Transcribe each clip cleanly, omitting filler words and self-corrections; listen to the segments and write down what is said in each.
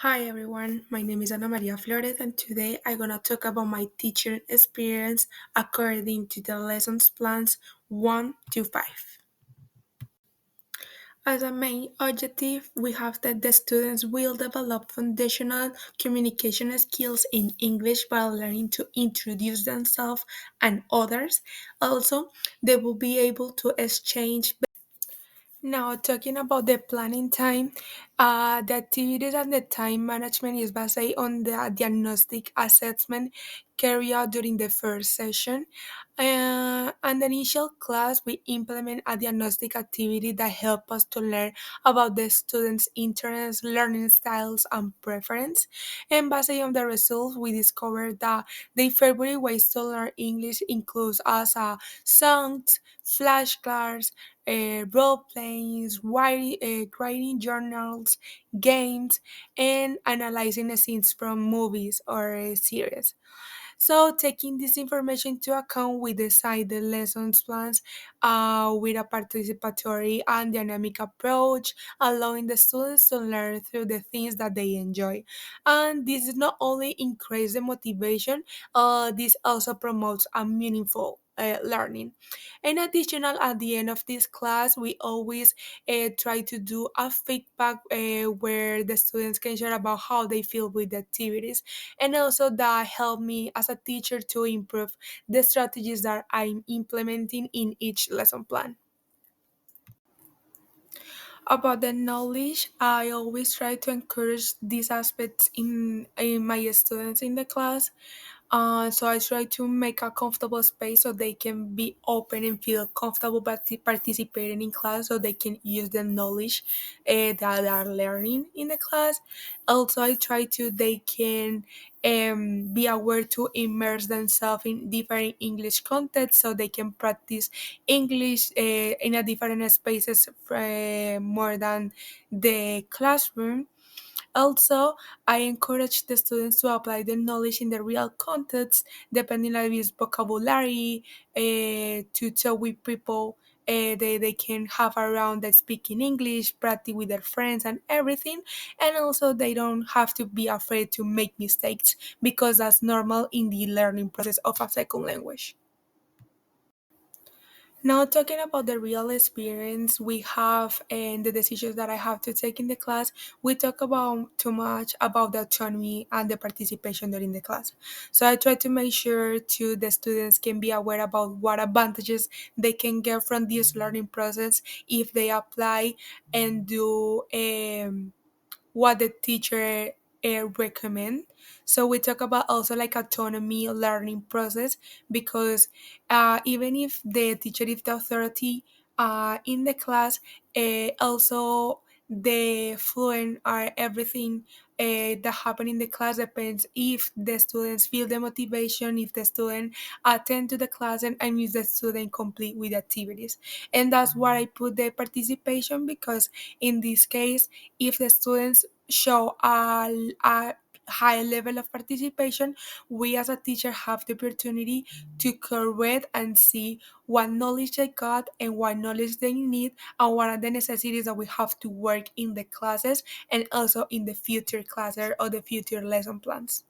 Hi everyone, my name is Ana Maria Flores and today I'm gonna talk about my teaching experience according to the lessons plans 1 to 5. As a main objective, we have that the students will develop foundational communication skills in English by learning to introduce themselves and others. Also, they will be able to exchange. Now, talking about the planning time, the activities and the time management is based on the diagnostic assessment carried out during the first session. And the initial class, we implement a diagnostic activity that help us to learn about the students' interests, learning styles, and preference. And based on the results, we discovered that the favorite ways to learn English includes as songs, flashcards, role plays, writing journals, games, and analyzing scenes from movies or series. So, taking this information into account, we decide the lessons plans with a participatory and dynamic approach, allowing the students to learn through the things that they enjoy. And this is not only increase the motivation, this also promotes a meaningful learning. In addition, at the end of this class, we always try to do a feedback where the students can share about how they feel with the activities, and also that help me as a teacher to improve the strategies that I'm implementing in each lesson plan. About the knowledge, I always try to encourage these aspects in my students in the class. So I try to make a comfortable space so they can be open and feel comfortable participating in class so they can use the knowledge that they are learning in the class. Also, I try to they can be aware to immerse themselves in different English contexts so they can practice English in a different spaces more than the classroom. Also, I encourage the students to apply the knowledge in the real context, depending on its vocabulary, to talk with people they can have around that speak in English, practice with their friends and everything. And also, they don't have to be afraid to make mistakes because that's normal in the learning process of a second language. Now, talking about the real experience we have and the decisions that I have to take in the class, we talk about too much about the autonomy and the participation during the class. So I try to make sure to the students can be aware about what advantages they can get from this learning process if they apply and do what the teacher recommend. So we talk about also like autonomy learning process because even if the teacher is the authority in the class, also the fluent are everything that happen in the class depends if the students feel the motivation, if the student attend to the class, and if the student complete with activities. And that's why I put the participation because in this case, if the students show a high level of participation, we as a teacher have the opportunity to correct and see what knowledge they got and what knowledge they need and what are the necessities that we have to work in the classes and also in the future classes or the future lesson plans.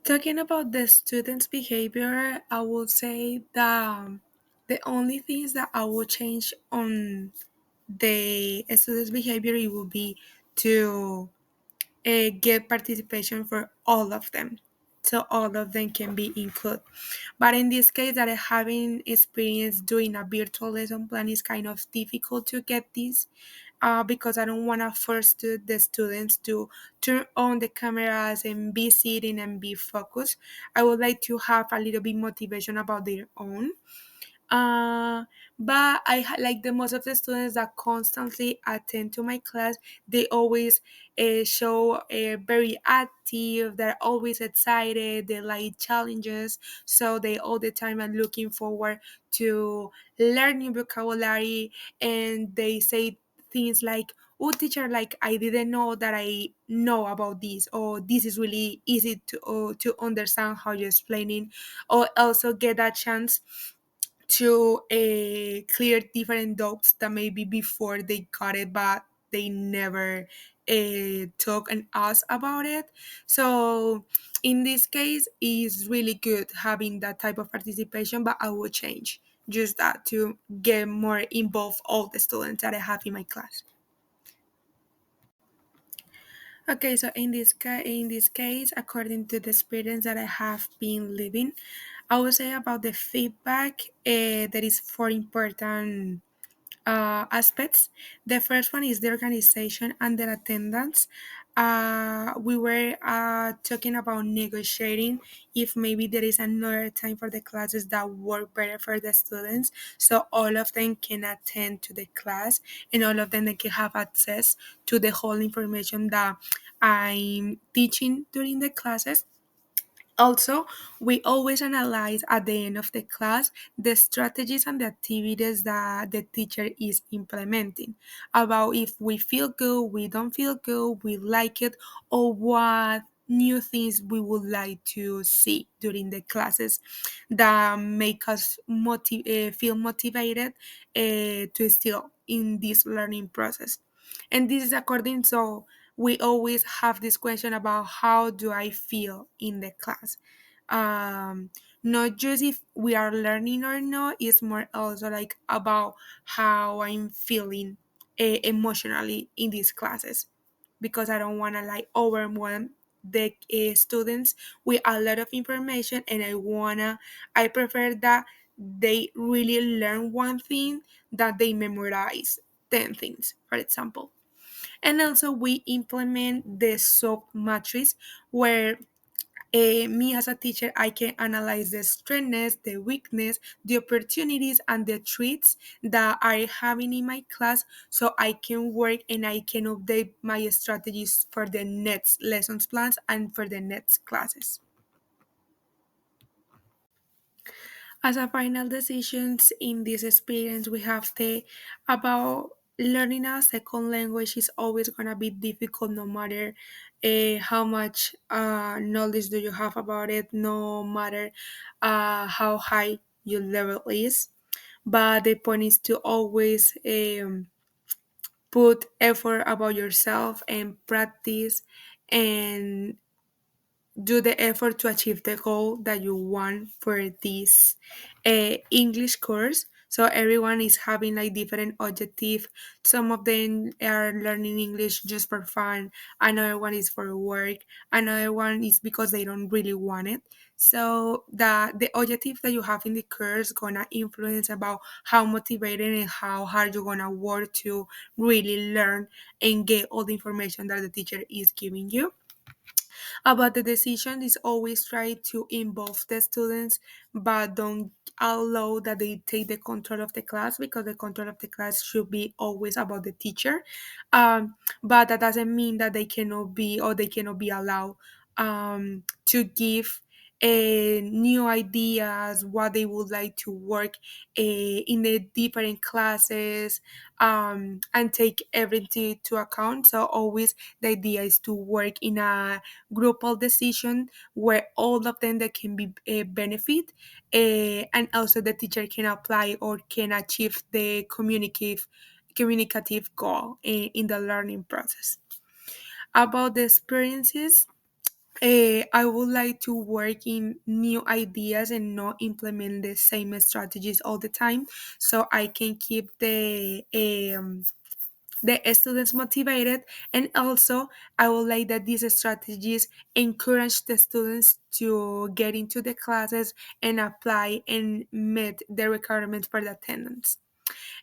Talking about the students' behavior, I will say that the only things that I will change on the students' behavior it will be to get participation for all of them. So all of them can be included. But in this case that I haven't experienced doing a virtual lesson plan is kind of difficult to get this because I don't want to force the students to turn on the cameras and be sitting and be focused. I would like to have a little bit motivation about their own. Uh, but like the most of the students that constantly attend to my class, they always show very active. They're always excited. They like challenges, so they all the time are looking forward to learning vocabulary. And they say things like, "Oh, teacher, like I didn't know that I know about this," or "This is really easy to understand how you're explaining," or also get a chance to clear different doubts that maybe before they got it but they never talk and ask about it. So in this case, it's really good having that type of participation, but I would change just that to get more involved all the students that I have in my class. Okay, so in this case, according to the experience that I have been living, I would say about the feedback, that is four important aspects. The first one is the organization and the attendance. We were talking about negotiating if maybe there is another time for the classes that work better for the students, so all of them can attend to the class and all of them they can have access to the whole information that I'm teaching during the classes. Also, we always analyze at the end of the class the strategies and the activities that the teacher is implementing, about if we feel good, we don't feel good, we like it, or what new things we would like to see during the classes that make us feel motivated to still in this learning process. And this is according, so we always have this question about how do I feel in the class. um Not just if we are learning or not, it's more also like about how I'm feeling emotionally in these classes, because I don't want to like overwhelm the students with a lot of information, and I prefer that they really learn one thing that they memorize 10 things, for example. And also we implement the SOAP matrix, where me as a teacher, I can analyze the strengths, the weakness, the opportunities, and the threats that are having in my class, so I can work and I can update my strategies for the next lessons plans and for the next classes. As a final decisions in this experience, we have the about learning a second language is always gonna be difficult, no matter how much knowledge do you have about it, no matter how high your level is. But the point is to always put effort about yourself and practice and do the effort to achieve the goal that you want for this English course. So everyone is having like different objective. Some of them are learning English just for fun. Another one is for work. Another one is because they don't really want it. So the objective that you have in the course gonna influence about how motivated and how hard you're gonna work to really learn and get all the information that the teacher is giving you. About the decision is always try to involve the students, but don't allow that they take the control of the class, because the control of the class should be always about the teacher. But that doesn't mean that they cannot be, or they cannot be allowed to give new ideas, what they would like to work in the different classes, and take everything into account. So always the idea is to work in a groupal decision where all of them that can be benefit, and also the teacher can apply or can achieve the communicative goal in the learning process. About the experiences, I would like to work in new ideas and not implement the same strategies all the time, so I can keep the students motivated. And also I would like that these strategies encourage the students to get into the classes and apply and meet the requirements for the attendance.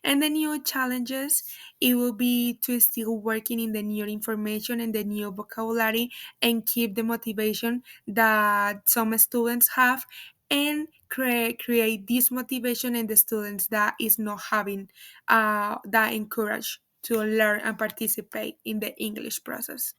And the new challenges, it will be to still working in the new information and the new vocabulary and keep the motivation that some students have, and create this motivation in the students that is not having that encourage to learn and participate in the English process.